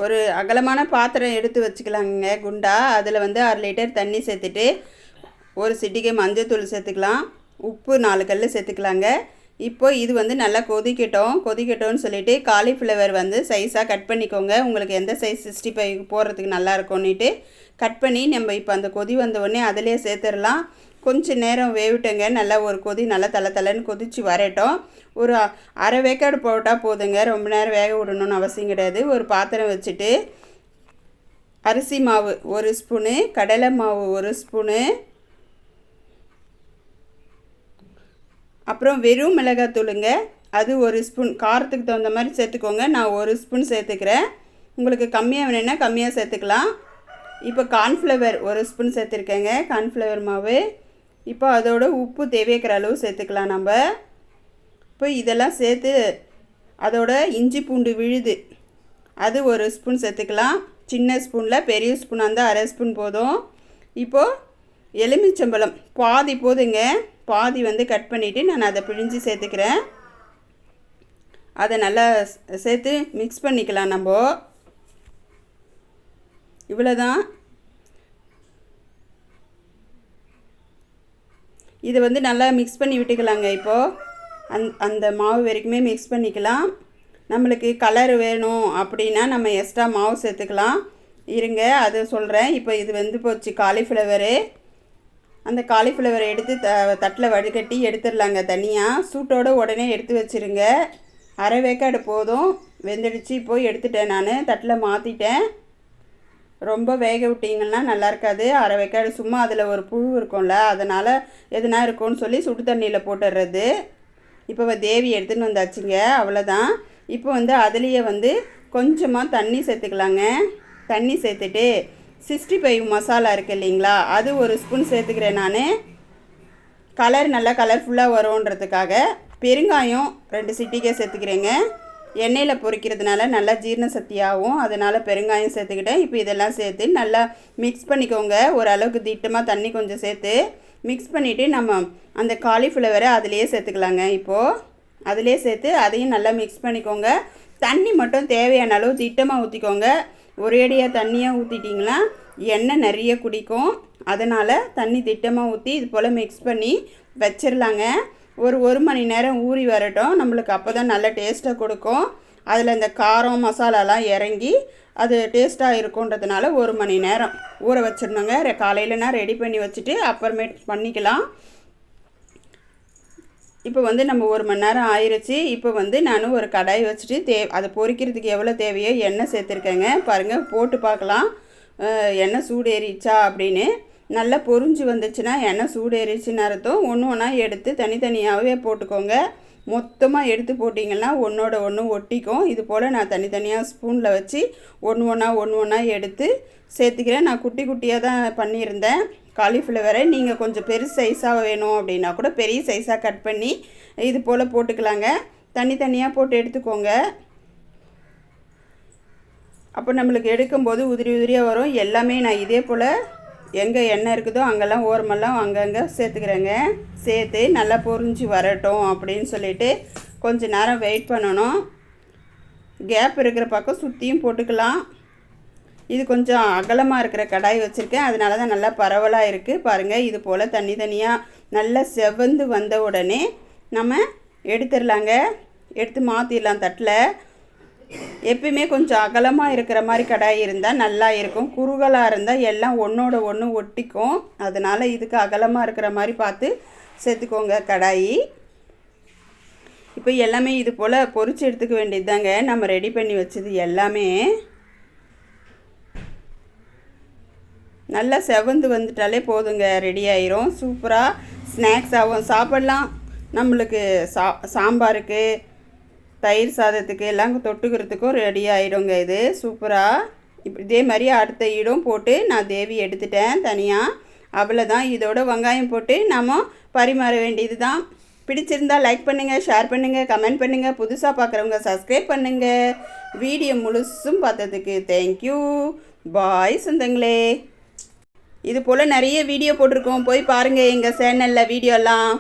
ஒரு அகலமான பாத்திரம் எடுத்து வச்சுக்கலாங்க குண்டா. அதில் வந்து 1/2 லிட்டர் தண்ணி சேர்த்துட்டு ஒரு சிட்டிகை மஞ்சத்தூள் சேர்த்துக்கலாம், உப்பு 4 கல் சேர்த்துக்கலாங்க. இப்போ இது வந்து நல்லா கொதிக்கட்டும்னு சொல்லிவிட்டு காலிஃப்ளவர் வந்து சைஸாக கட் பண்ணிக்கோங்க. உங்களுக்கு எந்த சைஸ் 65 போடுறதுக்கு நல்லா இருக்கும்னுட்டு கட் பண்ணி நம்ம இப்போ அந்த கொதி வந்த உடனே அதிலே சேர்த்துடலாம். கொஞ்சம் நேரம் வேவிட்டுங்க. நல்லா ஒரு கொதி நல்லா தலை கொதித்து வரட்டும். ஒரு அரை வேக்காடு போட்டால் போதுங்க, ரொம்ப நேரம் வேக விடணும்னு அவசியம் கிடையாது. ஒரு பாத்திரம் வச்சுட்டு அரிசி மாவு 1 ஸ்பூனு, கடலை மாவு 1 ஸ்பூனு, அப்புறம் வெறும் மிளகாத்தூளுங்க அது 1 ஸ்பூன், காரத்துக்கு தகுந்த மாதிரி சேர்த்துக்கோங்க. நான் 1 ஸ்பூன் சேர்த்துக்கிறேன். உங்களுக்கு கம்மியாக வேணும்னா கம்மியாக சேர்த்துக்கலாம். இப்போ கார்ன்ஃப்ளவர் 1 ஸ்பூன் சேர்த்துருக்கேங்க, கார்ன்ஃப்ளவர் மாவு. இப்போ அதோட உப்பு தேவைக்கிற அளவு சேர்த்துக்கலாம் நம்ம. இப்போ இதெல்லாம் சேர்த்து அதோட இஞ்சி பூண்டு விழுது அது 1 ஸ்பூன் சேர்த்துக்கலாம். சின்ன ஸ்பூனில், பெரிய ஸ்பூனாக இருந்தால் அரை ஸ்பூன் போதும். இப்போது எலுமிச்சம்பழம் பாதி போதுங்க, பாதி வந்து கட் பண்ணிவிட்டு நான் அதை பிழிஞ்சு சேர்த்துக்கிறேன். அதை நல்லா சேர்த்து மிக்ஸ் பண்ணிக்கலாம் நம்ம. இவ்வளோதான். இதை வந்து நல்லா மிக்ஸ் பண்ணி விட்டுக்கலாங்க. இப்போது அந்த மாவு வரைக்குமே மிக்ஸ் பண்ணிக்கலாம். நம்மளுக்கு கலர் வேணும் அப்படின்னா நம்ம எக்ஸ்ட்ரா மாவு சேர்த்துக்கலாம். இருங்க அதை சொல்கிறேன். இப்போ இது வந்து போச்சு காலிஃப்ளவரு. அந்த காலிஃப்ளவரை எடுத்து தட்டில் வடிகட்டி எடுத்துடலாங்க தனியாக. சூட்டோடு உடனே எடுத்து வச்சுருங்க. அரை வேக்காடு போதும், வெந்துடுச்சு. இப்போது எடுத்துட்டேன், நான் தட்டில் மாற்றிட்டேன். ரொம்ப வேக விட்டிங்கன்னா நல்லா இருக்காது. அரை வேக்காடு சும்மா அதில் ஒரு புழு இருக்கும்ல, அதனால் எதுனா இருக்கும்னு சொல்லி சுடு தண்ணியில் போட்டுடுறது. இப்போ தேவி எடுத்துன்னு வந்தாச்சுங்க, அவ்வளோதான். இப்போ வந்து அதுலேயே வந்து கொஞ்சமாக தண்ணி சேர்த்துக்கலாங்க. தண்ணி சேர்த்துட்டு 65 மசாலா இருக்குது இல்லைங்களா, அது 1 ஸ்பூன் சேர்த்துக்கிறேன் நான். கலர் நல்லா கலர்ஃபுல்லாக வரும்ன்றதுக்காக. பெருங்காயம் 2 சிட்டிகை சேர்த்துக்கிறேங்க. எண்ணெயில் பொரிக்கிறதுனால நல்லா ஜீரண சக்தியாகும், அதனால் பெருங்காயம் சேர்த்துக்கிட்டேன். இப்போ இதெல்லாம் சேர்த்து நல்லா மிக்ஸ் பண்ணிக்கோங்க. ஓரளவுக்கு திட்டமாக தண்ணி கொஞ்சம் சேர்த்து மிக்ஸ் பண்ணிவிட்டு நம்ம அந்த காலிஃப்ளவரை அதிலேயே சேர்த்துக்கலாங்க. இப்போது அதிலே சேர்த்து அதையும் நல்லா மிக்ஸ் பண்ணிக்கோங்க. தண்ணி மட்டும் தேவையான அளவு திட்டமாக ஊற்றிக்கோங்க. ஒரேடியாக தண்ணியாக ஊற்றிட்டிங்கன்னா எண்ணெய் நிறைய குடிக்கும். அதனால் தண்ணி திட்டமாக ஊற்றி இது போல் மிக்ஸ் பண்ணி வச்சிடலாங்க. ஒரு மணி நேரம் ஊறி வரட்டும். நம்மளுக்கு அப்போ தான் நல்ல டேஸ்ட்டாக கொடுக்கும். அதில் இந்த காரம் மசாலாலாம் இறங்கி அது டேஸ்ட்டாக இருக்குன்றதுனால 1 மணி நேரம் ஊற வச்சிடணுங்க. காலையிலனா ரெடி பண்ணி வச்சுட்டு அப்புறமேட் பண்ணிக்கலாம். இப்போ வந்து நம்ம 1 மணி நேரம் ஆயிடுச்சு. இப்போ வந்து நான் ஒரு கடாய் வச்சுட்டு அதை பொரிக்கிறதுக்கு எவ்வளோ தேவையோ எண்ணெய் சேர்த்துருக்கேங்க. பாருங்கள், போட்டு பார்க்கலாம் எண்ணெய் சூடு ஏறிச்சா அப்படின்னு. நல்லா பொரிஞ்சு வந்துச்சுன்னா எண்ணெய் சூடு ஏறிச்சுன்னு அர்த்தம். ஒன்று ஒன்றா எடுத்து தனித்தனியாகவே போட்டுக்கோங்க. மொத்தமாக எடுத்து போட்டிங்கன்னா ஒன்றோட ஒன்று ஒட்டிக்கும். இது போல் நான் தனித்தனியாக ஸ்பூனில் வச்சு ஒன்று ஒன்றா எடுத்து சேர்த்துக்கிறேன். நான் குட்டி குட்டியாக தான் பண்ணியிருந்தேன் காலிஃப்ளவரை. நீங்கள் கொஞ்சம் பெரிய சைஸாக வேணும் அப்படின்னா கூட பெரிய சைஸாக கட் பண்ணி இது போல் போட்டுக்கலாங்க. தனித்தனியாக போட்டு எடுத்துக்கோங்க. அப்போ நம்மளுக்கு எடுக்கும்போது உதிரியாக வரும். எல்லாமே நான் இதே போல் எங்கே எண்ணெய் இருக்குதோ அங்கெல்லாம் ஓரமெல்லாம் அங்கங்கே சேர்த்துக்கிறேங்க. சேர்த்து நல்லா பொரிஞ்சு வரட்டும் அப்படின்னு சொல்லிவிட்டு கொஞ்சம் நேரம் வெயிட் பண்ணணும். கேப் இருக்கிற பக்கம் சுற்றியும் போட்டுக்கலாம். இது கொஞ்சம் அகலமாக இருக்கிற கடாய் வச்சுருக்கேன், அதனால தான் நல்லா பரவலாக இருக்குது. பாருங்கள், இது போல் தனியாக நல்லா செவந்து வந்த உடனே நம்ம எடுத்துடலாங்க. எடுத்து மாற்றிடலாம் தட்டில். எப்பயுமே கொஞ்சம் அகலமாக இருக்கிற மாதிரி கடாய் இருந்தால் நல்லா இருக்கும். குறுகலாக இருந்தால் எல்லாம் ஒன்றோட ஒன்று ஒட்டிக்கும். அதனால் இதுக்கு அகலமாக இருக்கிற மாதிரி பார்த்து சேர்த்துக்கோங்க கடாயி. இப்போ எல்லாமே இது போல் பொரிச்சு எடுத்துக்க வேண்டியது தாங்க. நம்ம ரெடி பண்ணி வச்சது எல்லாமே நல்லா செவந்து வந்துட்டாலே போதுங்க, ரெடி ஆயிரும். சூப்பராக ஸ்நாக்ஸ் ஆகும், சாப்பிட்லாம். நம்மளுக்கு சாம்பாருக்கு, தயிர் சாதத்துக்கு எல்லாம் தொட்டுக்கிறதுக்கும் ரெடி ஆகிடுங்க. இது சூப்பராக. இப்போ இதே மாதிரி அடுத்த ஈடும் போட்டு நான் தேவி எடுத்துட்டேன் தனியாக. அவ்வளோதான். இதோட வெங்காயம் போட்டு நம்ம பரிமாற வேண்டியது தான். பிடிச்சிருந்தால் லைக் பண்ணுங்கள், ஷேர் பண்ணுங்கள், கமெண்ட் பண்ணுங்கள். புதுசாக பார்க்குறவங்க சப்ஸ்கிரைப் பண்ணுங்கள். வீடியோ முழுசும் பார்த்ததுக்கு தேங்க்யூ. பாய் சொந்தங்களே. இது போல் நிறைய வீடியோ போட்டிருக்கோம், போய் பாருங்கள் எங்கள் சேனலில் வீடியோலாம்.